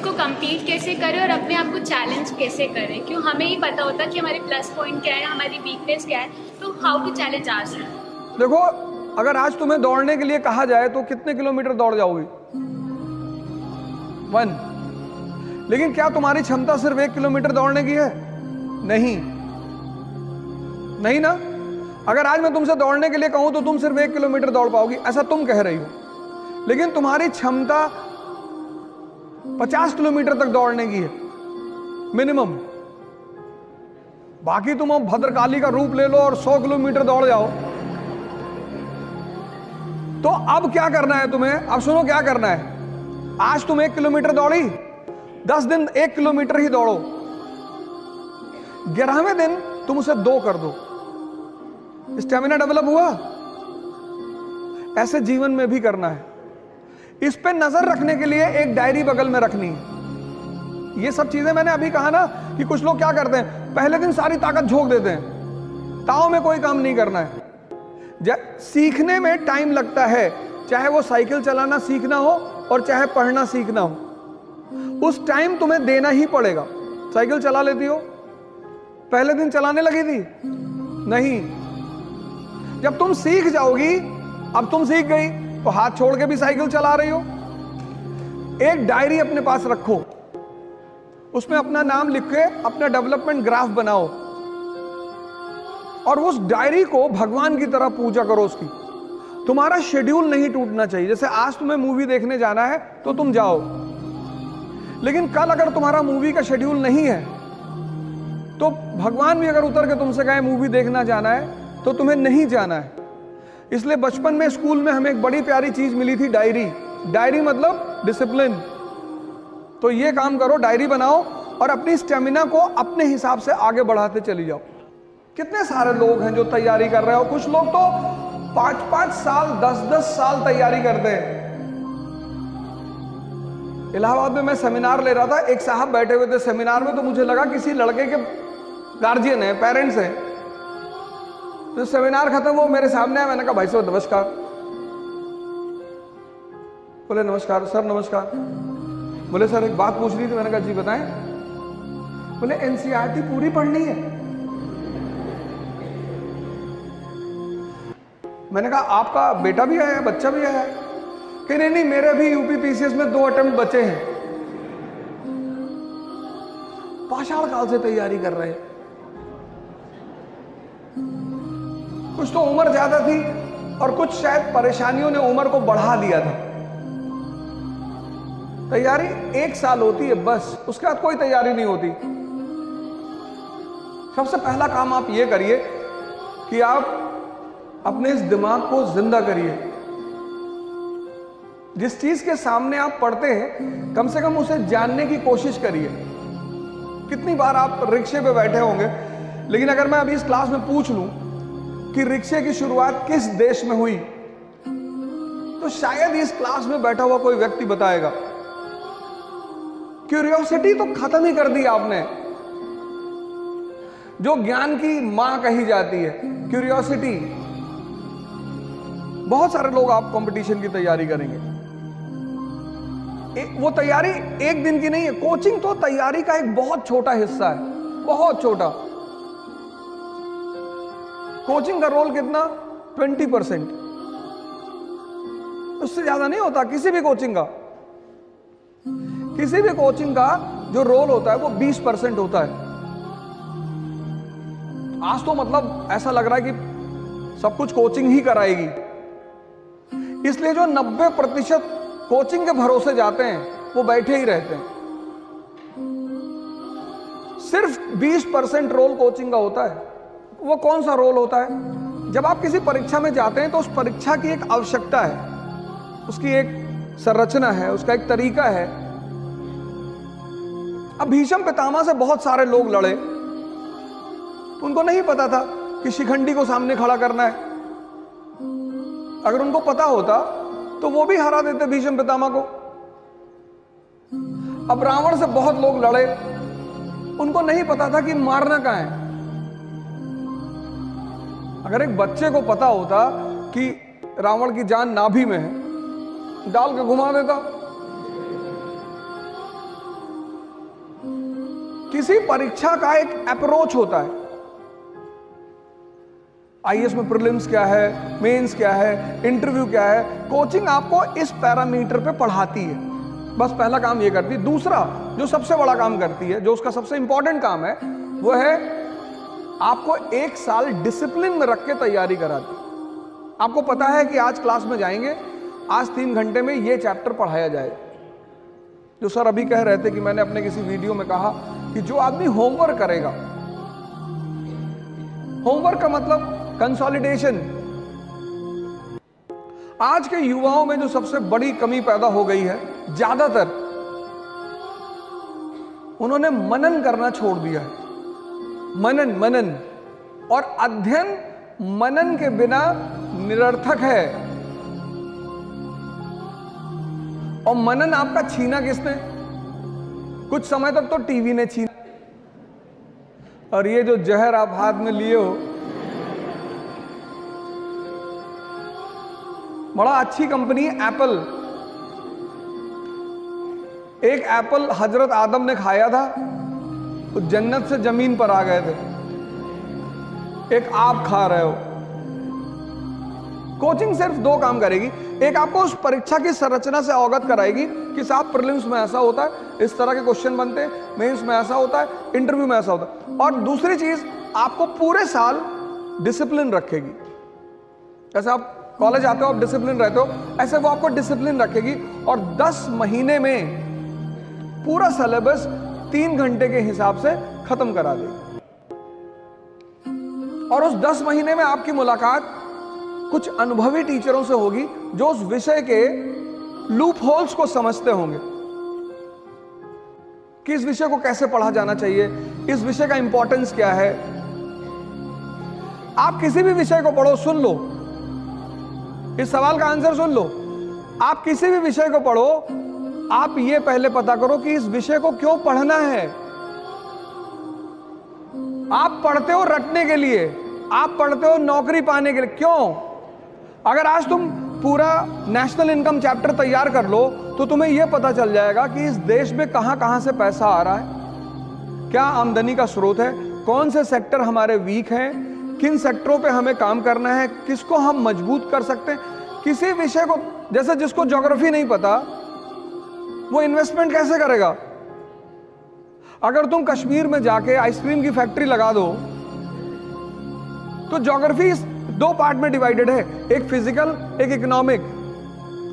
खुद को compete कैसे करें और अपने आप को चैलेंज कैसे करें, क्यों हमें ही पता होता कि हमारे प्लस पॉइंट क्या है, हमारी वीकनेस क्या है, तो हाउ टू चैलेंज आवरसेल्फ। देखो, अगर आज तुम्हें दौड़ने के लिए कहा जाए तो कितने किलोमीटर दौड़ जाओगी? 1। लेकिन क्या तुम्हारी क्षमता सिर्फ 1 किलोमीटर दौड़ने की है? नहीं, नहीं ना। अगर आज मैं तुमसे दौड़ने के लिए कहूं तो तुम सिर्फ 1 किलोमीटर दौड़ पाओगी, ऐसा तुम कह रही हो। लेकिन तुम्हारी क्षमता 50 किलोमीटर तक दौड़ने की है मिनिमम। बाकी तुम अब भद्रकाली का रूप ले लो और 100 किलोमीटर दौड़ जाओ। तो अब क्या करना है तुम्हें? अब सुनो क्या करना है। आज तुम 1 किलोमीटर दौड़ी, 10 दिन 1 किलोमीटर ही दौड़ो, 11वें दिन तुम उसे 2 कर दो। स्टेमिना डेवलप हुआ। ऐसे जीवन में भी करना है। इस पे नजर रखने के लिए एक डायरी बगल में रखनी है। ये सब चीजें मैंने अभी कहा ना कि कुछ लोग क्या करते हैं, पहले दिन सारी ताकत झोंक देते हैं, ताव में कोई काम नहीं करना है। सीखने में टाइम लगता है, चाहे वो साइकिल चलाना सीखना हो और चाहे पढ़ना सीखना हो। उस टाइम तुम्हें देना ही पड़ेगा। साइकिल चला लेती हो? पहले दिन चलाने लगी थी? नहीं। जब तुम सीख जाओगी, अब तुम सीख गई तो हाथ छोड़ के भी साइकिल चला रही हो। एक डायरी अपने पास रखो, उसमें अपना नाम लिख के अपना डेवलपमेंट ग्राफ बनाओ और उस डायरी को भगवान की तरह पूजा करो उसकी। तुम्हारा शेड्यूल नहीं टूटना चाहिए। जैसे आज तुम्हें मूवी देखने जाना है तो तुम जाओ, लेकिन कल अगर तुम्हारा मूवी का शेड्यूल नहीं है तो भगवान भी अगर उतर के तुमसे कहे मूवी देखना जाना है तो तुम्हें नहीं जाना है। इसलिए बचपन में स्कूल में हमें एक बड़ी प्यारी चीज मिली थी, डायरी। डायरी मतलब डिसिप्लिन। तो ये काम करो, डायरी बनाओ और अपनी स्टेमिना को अपने हिसाब से आगे बढ़ाते चली जाओ। कितने सारे लोग हैं जो तैयारी कर रहे हो। कुछ लोग तो 5-5 साल 10-10 साल तैयारी करते हैं। इलाहाबाद में मैं सेमिनार ले रहा था, एक साहब बैठे हुए थे सेमिनार में, तो मुझे लगा किसी लड़के के गार्जियन है, पेरेंट्स हैं। तो सेमिनार खत्म हो, मेरे सामने आया। मैंने कहा भाई साहब नमस्कार। बोले नमस्कार सर, नमस्कार। बोले सर एक बात पूछ रही थी। मैंने कहा जी बताएं। बोले एनसीईआरटी पूरी पढ़नी है। मैंने कहा आपका बेटा भी आया है, बच्चा भी आया है? कि नहीं नहीं, मेरे भी यूपीपीसीएस में 2 अटेम्प्ट बचे हैं। पाषाण काल से तैयारी कर रहे हैं। कुछ तो उम्र ज्यादा थी और कुछ शायद परेशानियों ने उम्र को बढ़ा दिया था। तैयारी 1 साल होती है बस, उसके बाद कोई तैयारी नहीं होती। सबसे पहला काम आप ये करिए कि आप अपने इस दिमाग को जिंदा करिए। जिस चीज के सामने आप पढ़ते हैं कम से कम उसे जानने की कोशिश करिए। कितनी बार आप रिक्शे पे बैठे होंगे, लेकिन अगर मैं अभी इस क्लास में पूछ लूं कि रिक्शे की शुरुआत किस देश में हुई, तो शायद इस क्लास में बैठा हुआ कोई व्यक्ति बताएगा। क्यूरियोसिटी तो खत्म ही कर दी आपने, जो ज्ञान की मां कही जाती है, क्यूरियोसिटी। बहुत सारे लोग आप कंपटीशन की तैयारी करेंगे। वो तैयारी एक दिन की नहीं है। कोचिंग तो तैयारी का एक बहुत छोटा हिस्सा है, बहुत छोटा। कोचिंग का रोल कितना? 20%, उससे ज्यादा नहीं होता किसी भी कोचिंग का। किसी भी कोचिंग का जो रोल होता है वो 20% होता है। आज तो मतलब ऐसा लग रहा है कि सब कुछ कोचिंग ही कराएगी। इसलिए जो 90% कोचिंग के भरोसे जाते हैं वो बैठे ही रहते हैं। सिर्फ 20% रोल कोचिंग का होता है। वो कौन सा रोल होता है? जब आप किसी परीक्षा में जाते हैं तो उस परीक्षा की एक आवश्यकता है, उसकी एक संरचना है, उसका एक तरीका है। अब भीष्म पितामह से बहुत सारे लोग लड़े, उनको नहीं पता था कि शिखंडी को सामने खड़ा करना है। अगर उनको पता होता तो वो भी हरा देते भीष्म पितामह को। अब रावण से बहुत लोग लड़े, उनको नहीं पता था कि मारना कहां है। अगर एक बच्चे को पता होता कि रावण की जान नाभि में है, डाल के घुमा देता। किसी परीक्षा का एक अप्रोच होता है। आईएएस में प्रीलिम्स क्या है, मेंस क्या है, इंटरव्यू क्या है। कोचिंग आपको इस पैरामीटर पे पढ़ाती है, बस पहला काम ये करती है। दूसरा जो सबसे बड़ा काम करती है, जो उसका सबसे इंपॉर्टेंट काम है, वो है आपको 1 साल डिसिप्लिन में रख के तैयारी कराती है। आपको पता है कि आज क्लास में जाएंगे, आज 3 घंटे में ये चैप्टर पढ़ाया जाएगा। जो सर अभी कह रहे थे कि मैंने अपने किसी वीडियो में कहा कि जो आदमी होमवर्क करेगा, होमवर्क का मतलब कंसोलिडेशन। आज के युवाओं में जो सबसे बड़ी कमी पैदा हो गई है, ज्यादातर उन्होंने मनन करना छोड़ दिया है। मनन और अध्ययन मनन के बिना निरर्थक है। और मनन आपका छीना किसने? कुछ समय तक तो टीवी ने छीना। और ये जो जहर आप हाथ में लिए हो, बड़ा अच्छी कंपनी है एप्पल। एक एप्पल हजरत आदम ने खाया था तो जन्नत से जमीन पर आ गए थे। एक आप खा रहे हो। कोचिंग सिर्फ 2 काम करेगी। एक, आपको उस परीक्षा की संरचना से अवगत कराएगी कि साहब प्रीलिम्स में ऐसा होता है, इस तरह के क्वेश्चन बनते हैं, मेंस में ऐसा होता है, इंटरव्यू में ऐसा होता है। और दूसरी चीज, आपको पूरे साल डिसिप्लिन रखेगी। जैसे आप कॉलेज आते हो, आप डिसिप्लिन रहते हो, ऐसे वो आपको डिसिप्लिन रखेगी। और 10 महीने में पूरा सिलेबस 3 घंटे के हिसाब से खत्म करा देगी। और उस 10 महीने में आपकी मुलाकात कुछ अनुभवी टीचरों से होगी जो उस विषय के लूप होल्स को समझते होंगे कि इस विषय को कैसे पढ़ा जाना चाहिए, इस विषय का इंपॉर्टेंस क्या है। आप किसी भी विषय को पढ़ो, सुन लो, इस सवाल का आंसर सुन लो। आप किसी भी विषय को पढ़ो, आप ये पहले पता करो कि इस विषय को क्यों पढ़ना है। आप पढ़ते हो रटने के लिए, आप पढ़ते हो नौकरी पाने के लिए, क्यों? अगर आज तुम पूरा नेशनल इनकम चैप्टर तैयार कर लो तो तुम्हें यह पता चल जाएगा कि इस देश में कहां कहां से पैसा आ रहा है, क्या आमदनी का स्रोत है, कौन से सेक्टर हमारे वीक हैं, किन सेक्टरों पे हमें काम करना है, किसको हम मजबूत कर सकते हैं। किसी विषय को, जैसे जिसको ज्योग्राफी नहीं पता वो इन्वेस्टमेंट कैसे करेगा? अगर तुम कश्मीर में जाके आइसक्रीम की फैक्ट्री लगा दो तो ज्योग्राफी 2 पार्ट में डिवाइडेड है, एक फिजिकल, एक इकोनॉमिक,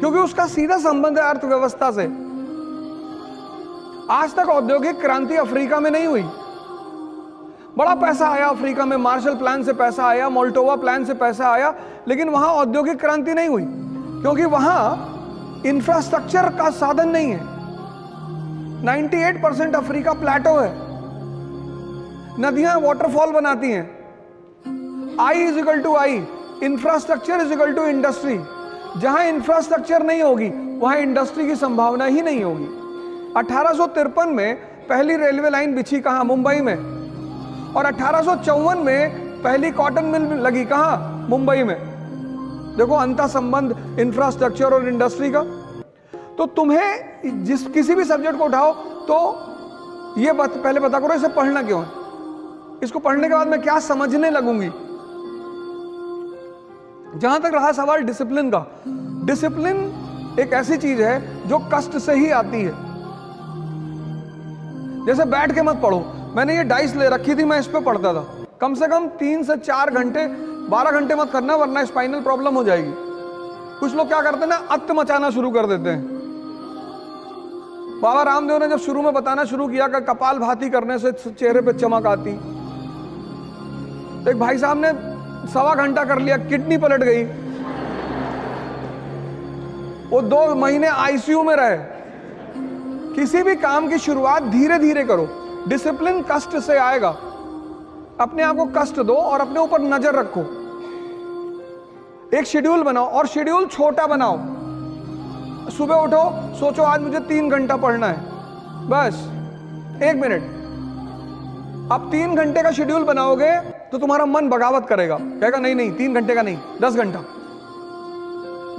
क्योंकि उसका सीधा संबंध है अर्थव्यवस्था से। आज तक औद्योगिक क्रांति अफ्रीका में नहीं हुई। बड़ा पैसा आया अफ्रीका में, मार्शल प्लान से पैसा आया, मोल्टोवा प्लान से पैसा आया, लेकिन वहां औद्योगिक क्रांति नहीं हुई क्योंकि वहां इंफ्रास्ट्रक्चर का साधन नहीं है। 98% अफ्रीका प्लेटो है, नदियां वाटरफॉल बनाती हैं। I = I, infrastructure = industry. जहां इंफ्रास्ट्रक्चर नहीं होगी वहां इंडस्ट्री की संभावना ही नहीं होगी। 1853 में पहली रेलवे लाइन बिछी कहां? मुंबई में। और 1854 में पहली कॉटन मिल लगी कहां? मुंबई में। देखो अंतर संबंध इंफ्रास्ट्रक्चर और इंडस्ट्री का। तो तुम्हें किसी भी सब्जेक्ट को उठाओ तो ये पहले पता करो इसे पढ़ना क्यों है, इसको पढ़ने के बाद मैं क्या समझने लगूंगी। जहां तक रहा सवाल डिसिप्लिन का, डिसिप्लिन एक ऐसी चीज है जो कष्ट से ही आती है। जैसे बैठ के मत पढ़ो, मैंने ये डाइस ले रखी थी, मैं इस पे पढ़ता था। कम से कम 3 से 4 घंटे, 12 घंटे मत करना वरना स्पाइनल प्रॉब्लम हो जाएगी। कुछ लोग क्या करते हैं ना, अत्त मचाना शुरू कर देते हैं। बाबा रामदेव ने जब शुरू में बताना शुरू किया कि कपाल भाती करने से चेहरे पे चमक आती, तो एक भाई साहब ने 1.25 घंटा कर लिया, किडनी पलट गई, वो 2 महीने आईसीयू में रहे। किसी भी काम की शुरुआत धीरे धीरे करो, डिसिप्लिन कष्ट से आएगा। अपने आप को कष्ट दो और अपने ऊपर नजर रखो। एक शेड्यूल बनाओ और शेड्यूल छोटा बनाओ। सुबह उठो, सोचो आज मुझे 3 घंटा पढ़ना है, बस 1 मिनट। अब 3 घंटे का शेड्यूल बनाओगे तो तुम्हारा मन बगावत करेगा, कहेगा नहीं नहीं 3 घंटे का नहीं, 10 घंटा।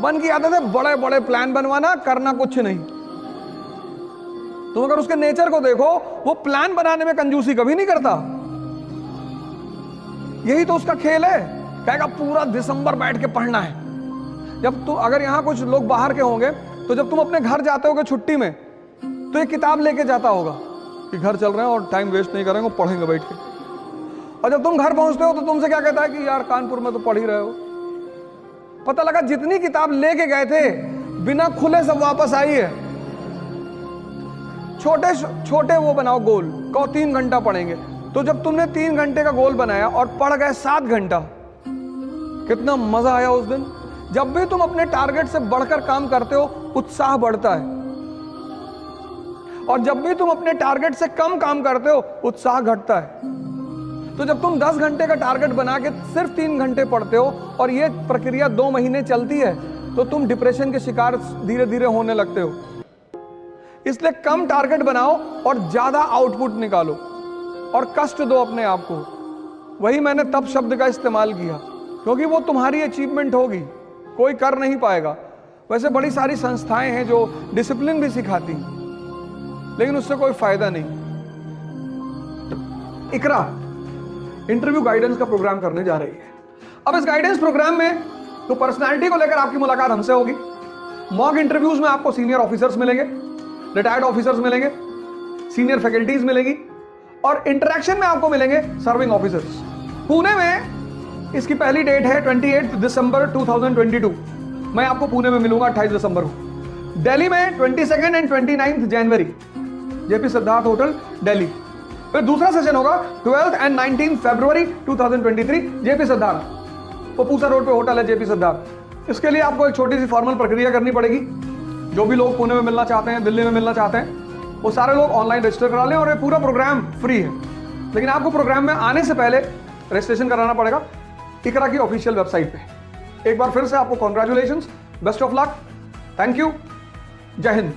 मन की आदत है बड़े बड़े प्लान बनवाना, करना कुछ नहीं। तुम अगर उसके नेचर को देखो, वो प्लान बनाने में कंजूसी कभी नहीं करता। यही तो उसका खेल है, कहेगा पूरा दिसंबर बैठ के पढ़ना है। जब तुम, अगर यहां कुछ लोग बाहर के होंगे, तो जब तुम अपने घर जाते होगे छुट्टी में, तो ये किताब लेके जाता होगा कि घर चल रहे हैं और टाइम वेस्ट नहीं करेंगे, पढ़ेंगे बैठ के। और जब तुम घर पहुंचते हो तो तुमसे क्या कहता है कि यार कानपुर में तो पढ़ ही रहे हो। पता लगा जितनी किताब लेके गए थे बिना खुले सब वापस आई है। छोटे छोटे वो बनाओ गोल, कहो 3 घंटा पढ़ेंगे। तो जब तुमने 3 घंटे का गोल बनाया और पढ़ गए 7 घंटा, कितना मजा आया उस दिन। जब भी तुम अपने टारगेट से बढ़कर काम करते हो, उत्साह बढ़ता है। और जब भी तुम अपने टारगेट से कम काम करते हो, उत्साह घटता है। तो जब तुम 10 घंटे का टारगेट बना के सिर्फ 3 घंटे पढ़ते हो और ये प्रक्रिया 2 महीने चलती है, तो तुम डिप्रेशन के शिकार धीरे धीरे होने लगते हो। इसलिए कम टारगेट बनाओ और ज्यादा आउटपुट निकालो और कष्ट दो अपने आप को। वही मैंने तप शब्द का इस्तेमाल किया, क्योंकि वो तुम्हारी अचीवमेंट होगी, कोई कर नहीं पाएगा। वैसे बड़ी सारी संस्थाएं हैं जो डिसिप्लिन भी सिखाती, लेकिन उससे कोई फायदा नहीं। इकरा इंटरव्यू गाइडेंस का प्रोग्राम करने जा रही है। अब इस गाइडेंस प्रोग्राम में तो पर्सनालिटी को लेकर आपकी मुलाकात हमसे होगी। मॉक इंटरव्यूज में आपको सीनियर ऑफिसर्स मिलेंगे, रिटायर्ड ऑफिसर्स मिलेंगे, सीनियर फैकल्टीज मिलेगी, और इंटरेक्शन में आपको मिलेंगे सर्विंग ऑफिसर्स। पुणे में इसकी पहली डेट है 28 दिसंबर 2022। मैं आपको पुणे में मिलूंगा 28 दिसंबर को। दिल्ली में 22 एंड 29 जनवरी, जेपी सिद्धार्थ होटल दिल्ली। फिर दूसरा सेशन होगा 12 एंड 19 फरवरी 2023, जेपी सिद्धार्थ, पपूसा रोड पे होटल है जेपी सिद्धार्थ। इसके लिए आपको एक छोटी सी फॉर्मल प्रक्रिया करनी पड़ेगी। जो भी लोग पुणे में मिलना चाहते हैं, दिल्ली में मिलना चाहते हैं, वो सारे लोग ऑनलाइन रजिस्टर करा लें और ये पूरा प्रोग्राम फ्री है। लेकिन आपको प्रोग्राम में आने से पहले रजिस्ट्रेशन कराना पड़ेगा इकरा की ऑफिशियल वेबसाइट पे। एक बार फिर से आपको congratulations, best of luck, thank you, जय हिंद।